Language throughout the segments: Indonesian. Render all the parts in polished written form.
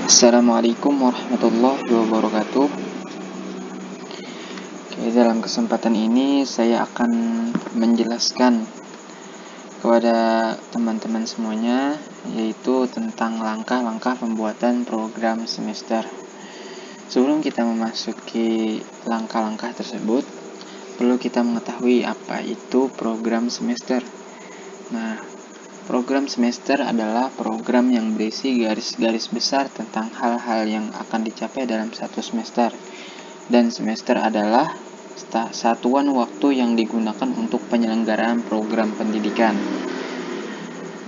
Assalamualaikum warahmatullahi wabarakatuh. Oke, dalam kesempatan ini saya akan menjelaskan kepada teman-teman semuanya, yaitu tentang langkah-langkah pembuatan program semester. Sebelum kita memasuki langkah-langkah tersebut, perlu kita mengetahui apa itu program semester. Nah, program semester adalah program yang berisi garis-garis besar tentang hal-hal yang akan dicapai dalam satu semester. Dan semester adalah satuan waktu yang digunakan untuk penyelenggaraan program pendidikan.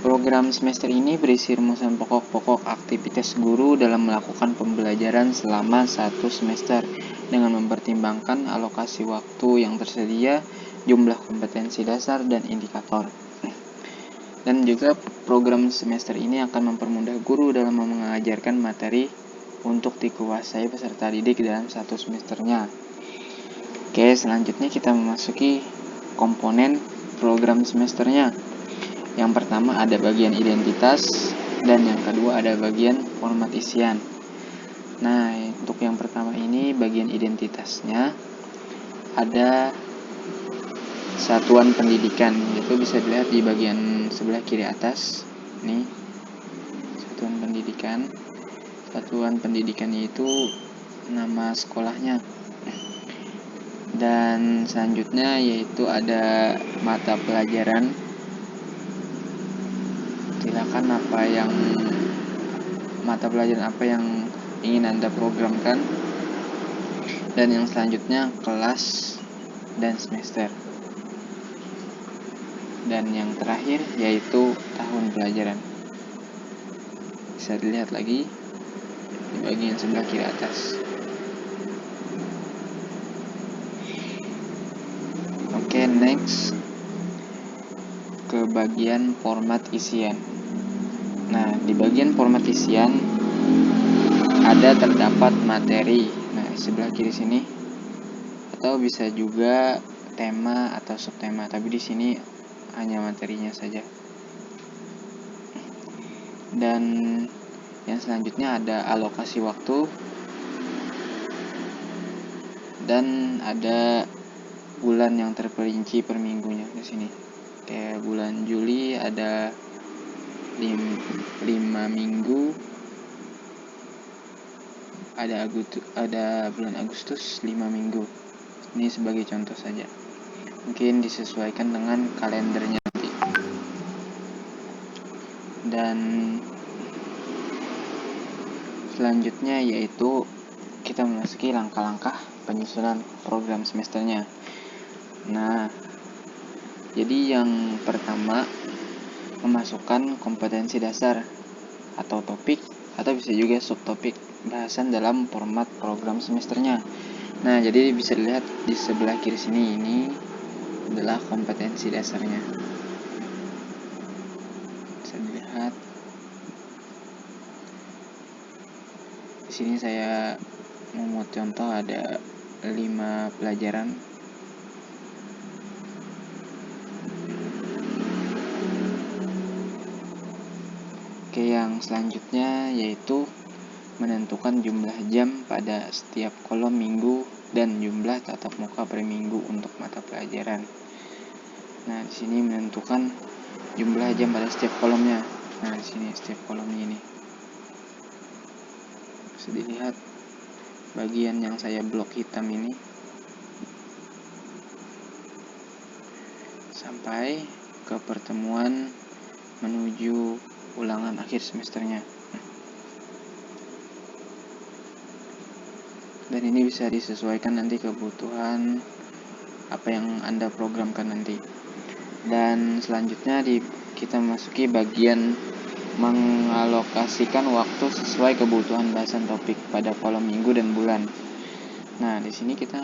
Program semester ini berisi rumusan pokok-pokok aktivitas guru dalam melakukan pembelajaran selama satu semester dengan mempertimbangkan alokasi waktu yang tersedia, jumlah kompetensi dasar, dan indikator. Dan juga program semester ini akan mempermudah guru dalam mengajarkan materi untuk dikuasai peserta didik dalam satu semesternya. Oke, selanjutnya kita memasuki komponen program semesternya. Yang pertama ada bagian identitas, dan yang kedua ada bagian format isian. Nah, untuk yang pertama ini bagian identitasnya ada satuan pendidikan, itu bisa dilihat di bagian sebelah kiri atas. Nih, satuan pendidikan. Satuan pendidikan itu nama sekolahnya. Dan selanjutnya yaitu ada mata pelajaran. Silakan mata pelajaran apa yang ingin Anda programkan. Dan yang selanjutnya kelas dan semester. Dan yang terakhir yaitu tahun pelajaran. Bisa dilihat lagi di bagian sebelah kiri atas. Oke, next ke bagian format isian. Nah, di bagian format isian ada terdapat materi. Nah, di sebelah kiri sini, atau bisa juga tema atau subtema, tapi di sini hanya materinya saja. Dan yang selanjutnya ada alokasi waktu, dan ada bulan yang terperinci per minggunya di sini. Kayak bulan Juli ada 5 minggu, ada bulan Agustus 5 minggu. Ini sebagai contoh saja. Mungkin disesuaikan dengan kalendernya nanti. Dan selanjutnya yaitu kita memasuki langkah-langkah penyusunan program semesternya. Nah, jadi yang pertama memasukkan kompetensi dasar atau topik, atau bisa juga subtopik bahasan dalam format program semesternya. Nah, jadi bisa dilihat di sebelah kiri sini, ini adalah kompetensi dasarnya. Bisa dilihat di sini saya membuat contoh ada 5 pelajaran. Oke, yang selanjutnya yaitu menentukan jumlah jam pada setiap kolom minggu dan jumlah tatap muka per minggu untuk mata pelajaran. Nah, di sini menentukan jumlah jam pada setiap kolomnya. Nah, di sini setiap kolomnya ini. Bisa dilihat bagian yang saya blok hitam ini. Sampai ke pertemuan menuju ulangan akhir semesternya. Dan ini bisa disesuaikan nanti kebutuhan apa yang Anda programkan nanti. Dan selanjutnya kita memasuki bagian mengalokasikan waktu sesuai kebutuhan bahasan topik pada kolom minggu dan bulan. Nah, di sini kita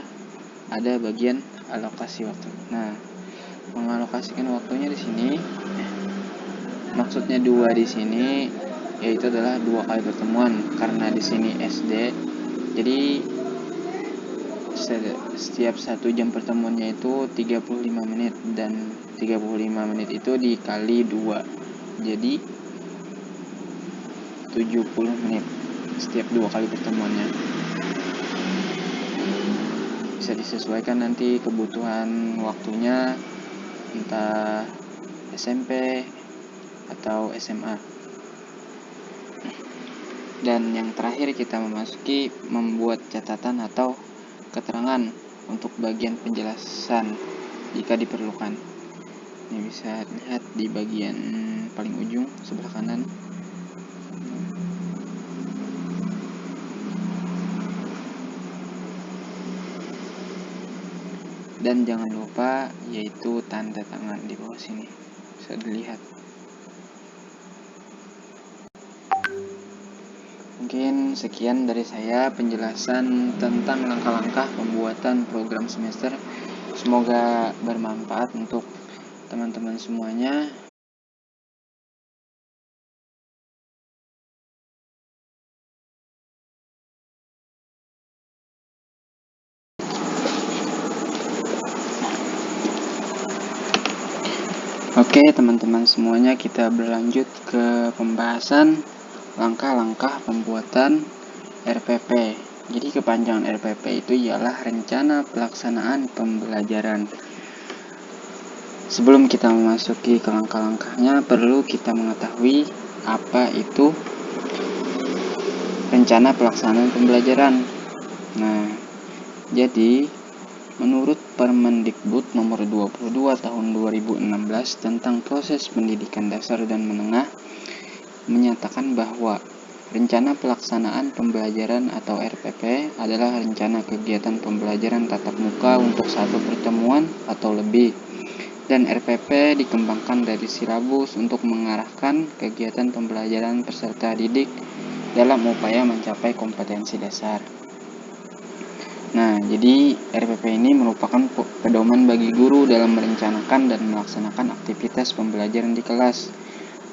ada bagian alokasi waktu. Nah, mengalokasikan waktunya di sini, maksudnya 2 di sini, yaitu adalah 2 kali pertemuan. Karena di sini SD, jadi setiap 1 jam pertemuannya itu 35 menit, dan 35 menit itu dikali 2, jadi 70 menit. setiap 2 kali pertemuannya. Bisa disesuaikan nanti kebutuhan waktunya, entah SMP atau SMA. Dan yang terakhir kita membuat catatan atau keterangan untuk bagian penjelasan jika diperlukan. Ini bisa dilihat di bagian paling ujung sebelah kanan. Dan jangan lupa yaitu tanda tangan di bawah sini, bisa dilihat. Mungkin sekian dari saya penjelasan tentang langkah-langkah pembuatan program semester. Semoga bermanfaat untuk teman-teman semuanya. Oke teman-teman semuanya, kita berlanjut ke pembahasan langkah-langkah pembuatan RPP. Jadi kepanjangan RPP itu ialah Rencana Pelaksanaan Pembelajaran. Sebelum kita memasuki ke langkah-langkahnya, perlu kita mengetahui apa itu Rencana Pelaksanaan Pembelajaran. Nah, jadi menurut Permendikbud nomor 22 tahun 2016 tentang proses pendidikan dasar dan menengah, menyatakan bahwa Rencana Pelaksanaan Pembelajaran atau RPP adalah rencana kegiatan pembelajaran tatap muka untuk satu pertemuan atau lebih. Dan RPP dikembangkan dari silabus untuk mengarahkan kegiatan pembelajaran peserta didik dalam upaya mencapai kompetensi dasar. Nah, jadi RPP ini merupakan pedoman bagi guru dalam merencanakan dan melaksanakan aktivitas pembelajaran di kelas.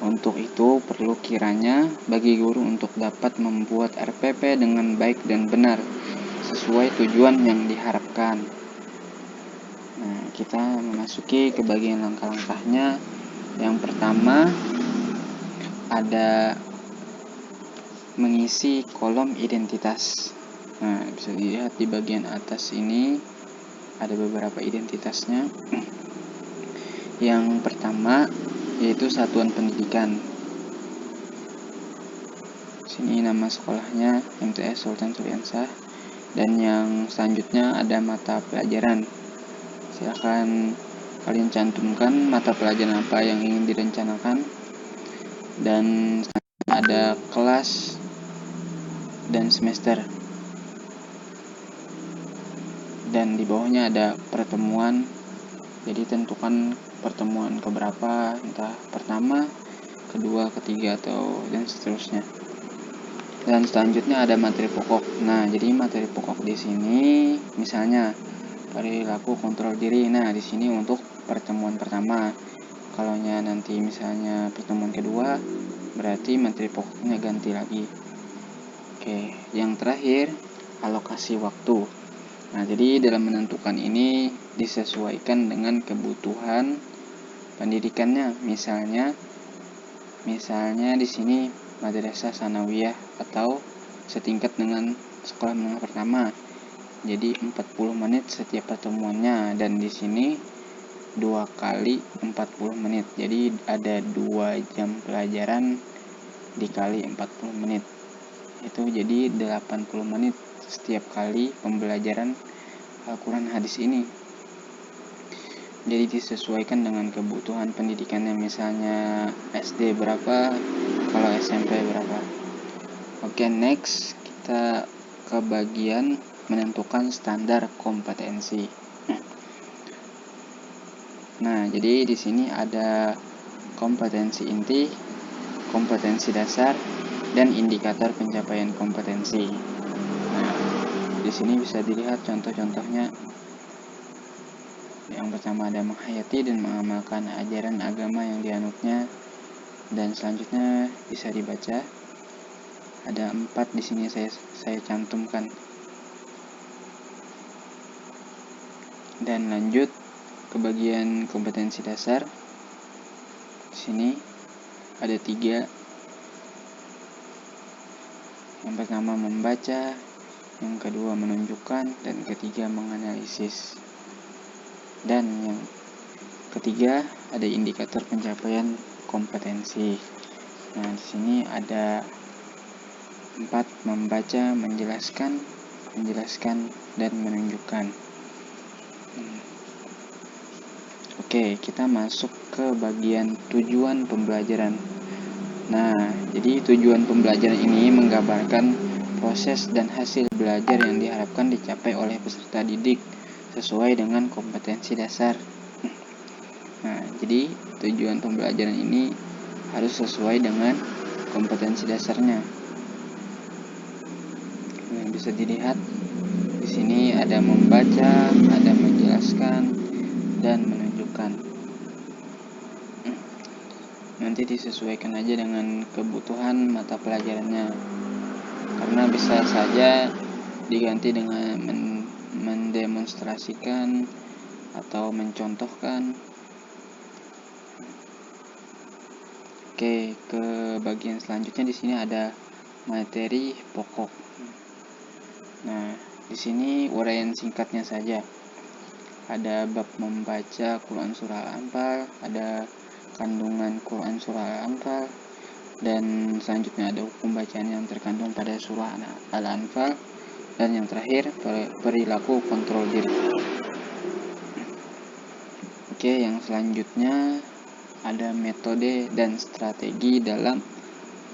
Untuk itu, perlu kiranya bagi guru untuk dapat membuat RPP dengan baik dan benar, sesuai tujuan yang diharapkan. Nah, kita memasuki ke bagian langkah-langkahnya. Yang pertama, ada mengisi kolom identitas. Nah, bisa dilihat di bagian atas ini ada beberapa identitasnya. Yang pertama yaitu satuan pendidikan. Sini nama sekolahnya MTS Sultan Syariah. Dan yang selanjutnya ada mata pelajaran. Silahkan kalian cantumkan mata pelajaran apa yang ingin direncanakan. Dan ada kelas dan semester. Dan di bawahnya ada pertemuan. Jadi tentukan pertemuan keberapa, entah pertama, kedua, ketiga, atau dan seterusnya. Dan selanjutnya ada materi pokok. Nah, jadi materi pokok di sini misalnya perilaku kontrol diri. Nah, di sini untuk pertemuan pertama. Kalau nanti misalnya pertemuan kedua, berarti materi pokoknya ganti lagi. Oke, yang terakhir alokasi waktu. Nah, jadi dalam menentukan ini disesuaikan dengan kebutuhan pendidikannya. Misalnya di sini madrasah sanawiyah atau setingkat dengan sekolah menengah pertama. Jadi 40 menit setiap pertemuannya, dan di sini 2 kali 40 menit. Jadi ada 2 jam pelajaran dikali 40 menit. Itu jadi 80 menit setiap kali pembelajaran Al-Quran hadis ini. Jadi disesuaikan dengan kebutuhan pendidikannya, misalnya SD berapa, kalau SMP berapa. Oke, next kita ke bagian menentukan standar kompetensi. Nah, jadi di sini ada kompetensi inti, kompetensi dasar, dan indikator pencapaian kompetensi. Nah, di sini bisa dilihat contoh-contohnya. Yang pertama ada menghayati dan mengamalkan ajaran agama yang dianutnya, dan selanjutnya bisa dibaca. Ada 4 di sini saya cantumkan. Dan lanjut ke bagian kompetensi dasar. Di sini ada 3. Yang pertama membaca, yang kedua menunjukkan, dan ketiga menganalisis. Dan yang ketiga ada indikator pencapaian kompetensi. Nah, di sini ada 4: membaca, menjelaskan, dan menunjukkan. Oke, kita masuk ke bagian tujuan pembelajaran. Nah, jadi tujuan pembelajaran ini menggambarkan proses dan hasil belajar yang diharapkan dicapai oleh peserta didik sesuai dengan kompetensi dasar. Nah, jadi tujuan pembelajaran ini harus sesuai dengan kompetensi dasarnya. Nah, bisa dilihat di sini ada membaca, ada menjelaskan, dan menunjukkan. Nanti disesuaikan aja dengan kebutuhan mata pelajarannya, karena bisa saja diganti dengan mendemonstrasikan atau mencontohkan. Oke, ke bagian selanjutnya di sini ada materi pokok. Nah, di sini uraian singkatnya saja. Ada bab membaca Quran surah Al-Anfal, ada kandungan Quran surah Al-Anfal, dan selanjutnya ada hukum bacaan yang terkandung pada surah Al-Anfal, dan yang terakhir perilaku kontrol diri. Oke, yang selanjutnya ada metode dan strategi dalam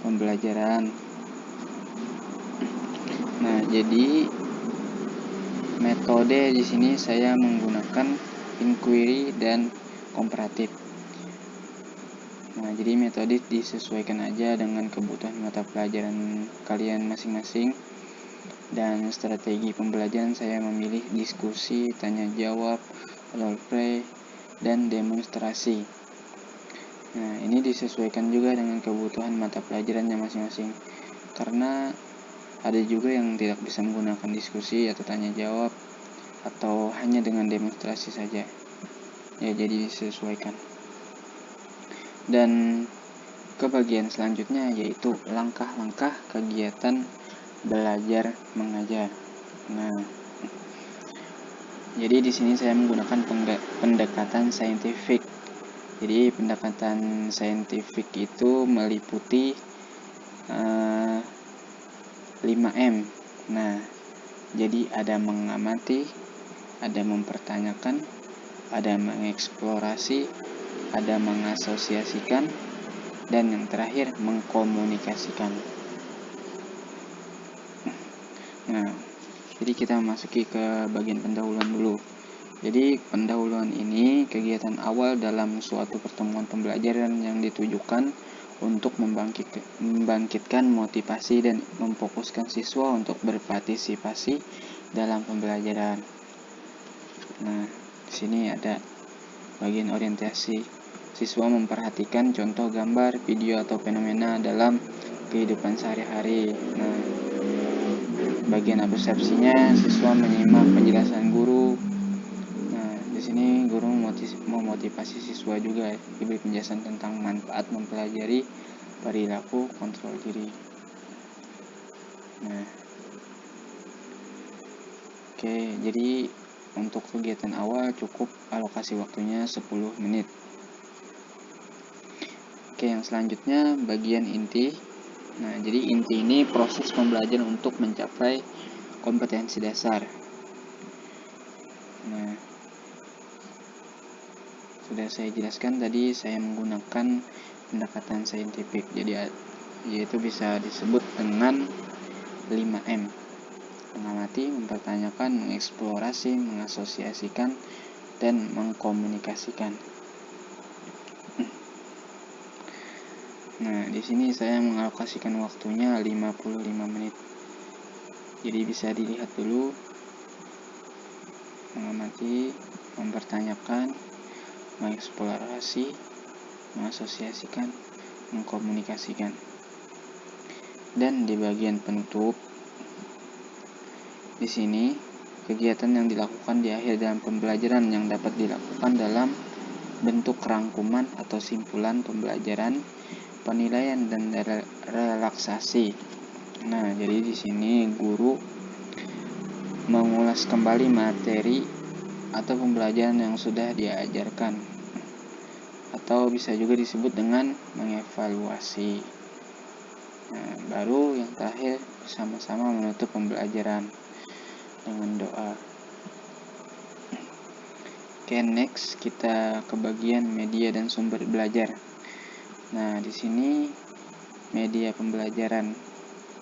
pembelajaran. Nah, jadi metode di sini saya menggunakan inquiry dan komparatif. Nah, jadi metode disesuaikan aja dengan kebutuhan mata pelajaran kalian masing-masing. Dan strategi pembelajaran saya memilih diskusi, tanya jawab, role play, dan demonstrasi. Nah, ini disesuaikan juga dengan kebutuhan mata pelajarannya masing-masing. Karena ada juga yang tidak bisa menggunakan diskusi atau tanya jawab, atau hanya dengan demonstrasi saja. Ya, jadi disesuaikan. Dan ke bagian selanjutnya yaitu langkah-langkah kegiatan belajar mengajar. Nah, jadi di sini saya menggunakan pendekatan saintifik. Jadi pendekatan saintifik itu meliputi 5M. Nah, jadi ada mengamati, ada mempertanyakan, ada mengeksplorasi, ada mengasosiasikan, dan yang terakhir mengkomunikasikan. Nah, jadi kita memasuki ke bagian pendahuluan dulu. Jadi pendahuluan ini kegiatan awal dalam suatu pertemuan pembelajaran yang ditujukan untuk membangkitkan motivasi dan memfokuskan siswa untuk berpartisipasi dalam pembelajaran. Nah, di sini ada bagian orientasi. Siswa memperhatikan contoh gambar, video, atau fenomena dalam kehidupan sehari-hari. Nah, bagian persepsinya, siswa menyimak penjelasan guru. Nah, di sini guru memotivasi siswa juga, diberi penjelasan tentang manfaat mempelajari perilaku kontrol diri. Nah, oke, jadi untuk kegiatan awal cukup alokasi waktunya 10 menit. Oke, yang selanjutnya bagian inti. Nah, jadi inti ini proses pembelajaran untuk mencapai kompetensi dasar. Nah, sudah saya jelaskan tadi, saya menggunakan pendekatan saintifik. Jadi yaitu bisa disebut dengan 5M. Mengamati, mempertanyakan, mengeksplorasi, mengasosiasikan, dan mengkomunikasikan. Nah, di sini saya mengalokasikan waktunya 55 menit. Jadi bisa dilihat dulu: mengamati, mempertanyakan, mengeksplorasi, mengasosiasikan, mengkomunikasikan. Dan di bagian penutup, di sini kegiatan yang dilakukan di akhir dalam pembelajaran yang dapat dilakukan dalam bentuk rangkuman atau simpulan pembelajaran, penilaian, dan relaksasi. Nah, jadi di sini guru mengulas kembali materi atau pembelajaran yang sudah diajarkan, atau bisa juga disebut dengan mengevaluasi. Nah, baru yang terakhir sama-sama menutup pembelajaran dengan doa. Oke, next kita ke bagian media dan sumber belajar. Nah, di sini media pembelajaran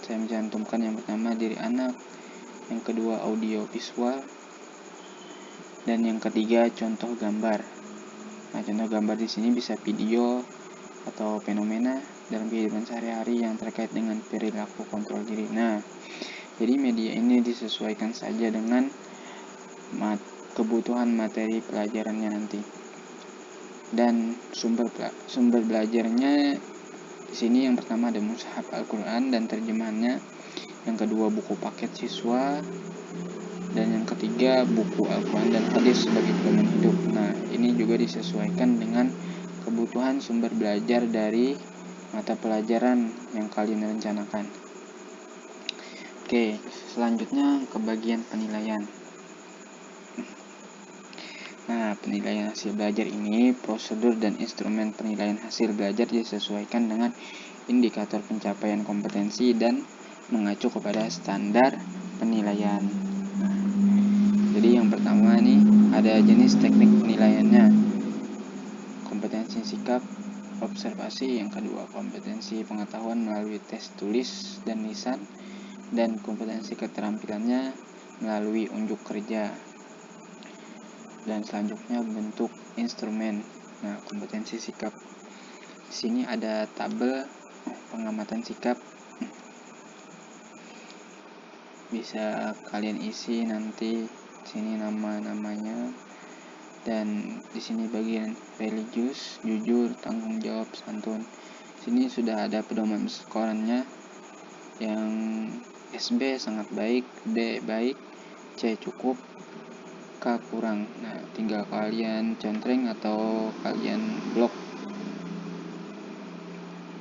saya mencantumkan yang pertama diri anak, yang kedua audio visual, dan yang ketiga contoh gambar. Nah, contoh gambar di sini bisa video atau fenomena dalam kehidupan sehari-hari yang terkait dengan perilaku kontrol diri. Nah, jadi media ini disesuaikan saja dengan kebutuhan materi pelajarannya nanti. Dan sumber belajarnya di sini yang pertama ada mushaf Al-Qur'an dan terjemahannya, yang kedua buku paket siswa, dan yang ketiga buku Al-Qur'an dan hadis sebagai pedoman hidup. Nah, ini juga disesuaikan dengan kebutuhan sumber belajar dari mata pelajaran yang kalian rencanakan. Oke, selanjutnya ke bagian penilaian. Nah, penilaian hasil belajar ini, prosedur dan instrumen penilaian hasil belajar disesuaikan dengan indikator pencapaian kompetensi dan mengacu kepada standar penilaian. Nah, jadi yang pertama nih ada jenis teknik penilaiannya. Kompetensi sikap observasi, yang kedua kompetensi pengetahuan melalui tes tulis dan lisan, dan kompetensi keterampilannya melalui unjuk kerja. Dan selanjutnya bentuk instrumen. Nah, kompetensi sikap. Di sini ada tabel pengamatan sikap. Bisa kalian isi nanti di sini nama-namanya. Dan di sini bagian religius, jujur, tanggung jawab, santun. Di sini sudah ada pedoman skorannya, yang SB sangat baik, B baik, C cukup, K kurang. Nah, tinggal kalian contreng atau kalian blok.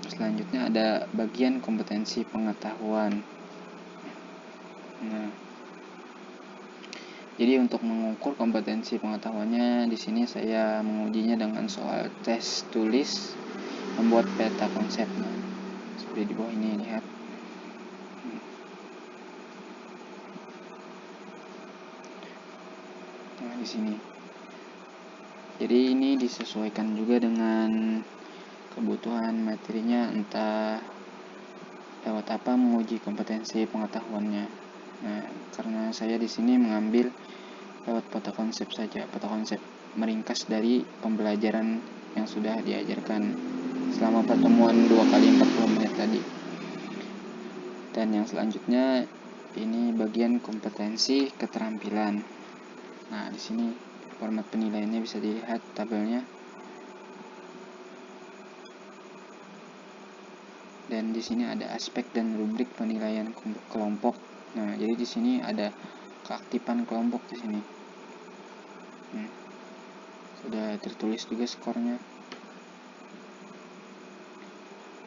Selanjutnya ada bagian kompetensi pengetahuan. Nah, jadi untuk mengukur kompetensi pengetahuannya, di sini saya mengujinya dengan soal tes tulis, membuat peta konsep. Nah, seperti di bawah ini, lihat. Nah, di sini. Jadi ini disesuaikan juga dengan kebutuhan materinya, entah lewat apa menguji kompetensi pengetahuannya. Nah, karena saya di sini mengambil lewat peta konsep saja, peta konsep meringkas dari pembelajaran yang sudah diajarkan selama pertemuan 2 kali 40 menit tadi. Dan yang selanjutnya ini bagian kompetensi keterampilan. Nah, di sini format penilaiannya bisa dilihat tabelnya. Dan di sini ada aspek dan rubrik penilaian kelompok. Nah, jadi di sini ada keaktifan kelompok di sini. Sudah tertulis juga skornya.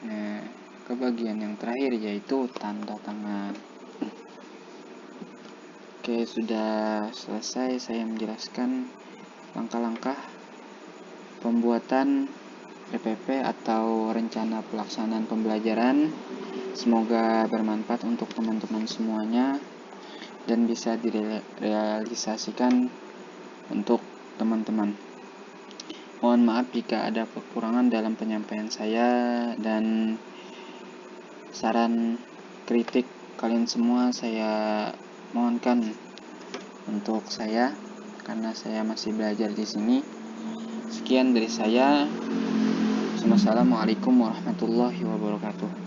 Nah, ke bagian yang terakhir yaitu tanda tangan. Oke, sudah selesai saya menjelaskan langkah-langkah pembuatan RPP atau rencana pelaksanaan pembelajaran. Semoga bermanfaat untuk teman-teman semuanya dan bisa direalisasikan untuk teman-teman. Mohon maaf jika ada kekurangan dalam penyampaian saya, dan saran kritik kalian semua saya mohonkan untuk saya, karena saya masih belajar di sini. Sekian dari saya. Wassalamualaikum warahmatullahi wabarakatuh.